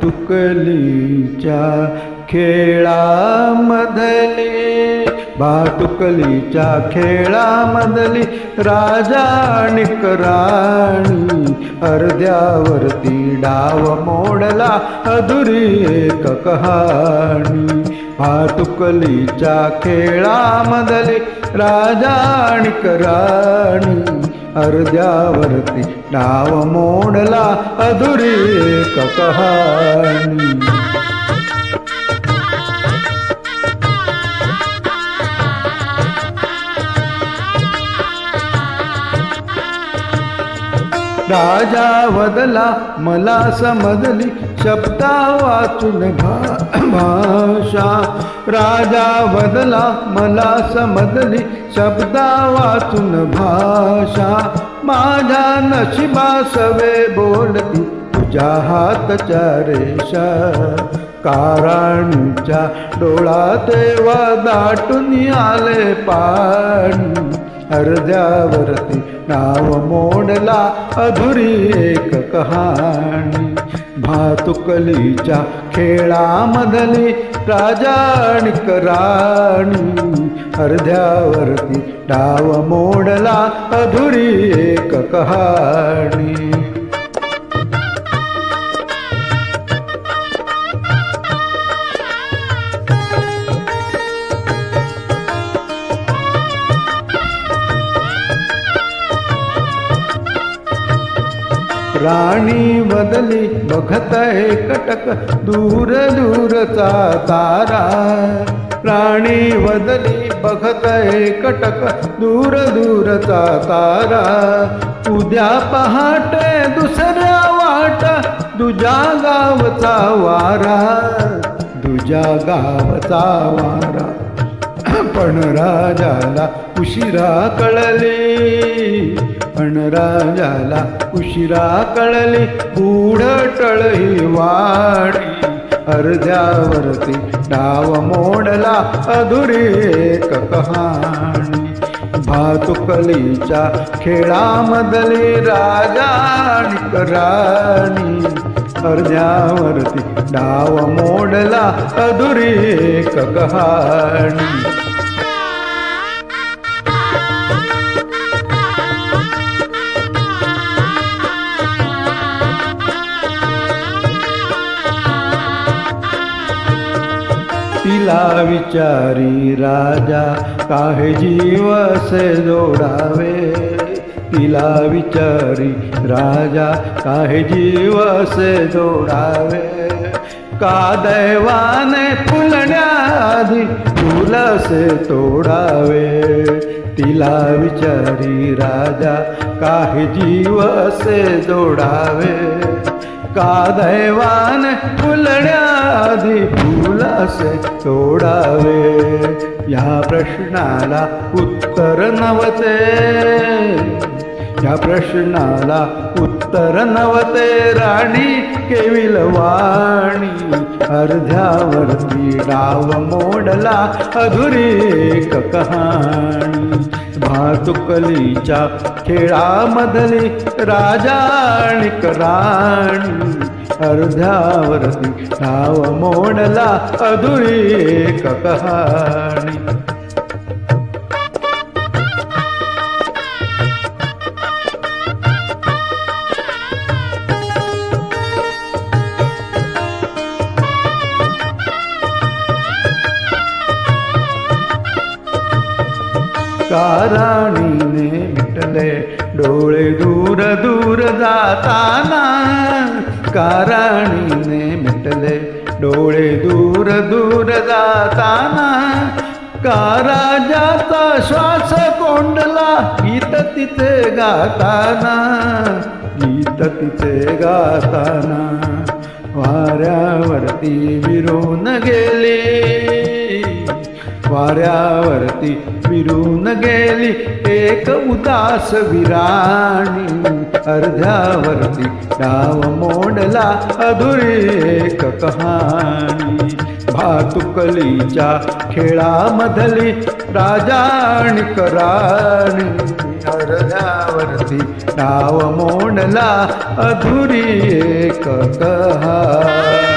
भातुकलीच्या खेळामधली, भातुकलीच्या खेळामधली राजा आणि राणी, अर्ध्यावरती डाव मोडला अधुरी एक कहाणी. भातुकलीच्या खेळामधली राजा आणि राणी, अर्ध्यावरती डाव मोडला अधुरी एक कहाणी. राजा वदला मला समजली शब्दा वाचून भाषा, राजा वदला मला समजली शब्दा वाचून भाषा. माझ्या नशिबा सवे बोलती तुझ्या हातच्या रेषा, कारणीच्या डोळा तेव्हा दाटून आले पाणी, अर्ध्यावरती नाव मोडला अधुरी एक कहाणी. भातुकलीच्या खेळामधली राजा आणि राणी, अर्ध्यावरती डाव मोडला अधुरी एक कहाणी. राणी बदली बघत एकटक दूर दूरचा तारा, राणी बदली बघत एकटक दूर दूरचा तारा. उद्या पहाटे दुसऱ्या वाट तुझ्या गावचा वारा, तुझ्या गावचा वारा. पण राजाला उशिरा कळली, पण राजाला उशिरा कळली गूढ टळही वाडी, अर्ध्यावरती डाव मोडला अधुरी एक कहाणी. भातुकलीच्या खेळामधली राजा आणि राणी, अर्ध्यावरती डाव मोडला अधुरी एक कहाणी. तिला विचारी राजा काहे जीव असे जोडावे, तिला विचारी राजा काहे जीव असे जोडावे. का दैवाने फुलण्याआधी फुल असे तोडावे, तिला विचारी राजा काहे जीव असे जोडावे. का दैवाने फुलण्याआधी फुल असे तोडावे. या प्रश्नाला उत्तर नव्हते, या प्रश्नाला उत्तर नव्हते राणी केविलवाणी, अर्ध्यावरती डाव मोडला अधुरी एक कहाणी. भातुकलीच्या खेळामधली राजा आणि राणी, अर्ध्यावरती डाव मोडला अधुरी एक कहाणी. का राणीने मिटले डोळे दूर दूर जाताना, का राणीने मिटले डोळे दूर दूर जाताना. का राजाचा श्वास कोंडला गीत तिचे गाताना, गीत तिचे गाताना. वाऱ्यावरती विरून गेली, वाऱ्यावरती विरून गेली एक उदास विराणी, अर्ध्यावरती डाव मोडला अधुरी एक कहाणी. भातुकलीच्या खेळामधली राजा आणि राणी, अर्ध्यावरती डाव मोडला अधुरी एक कहाणी.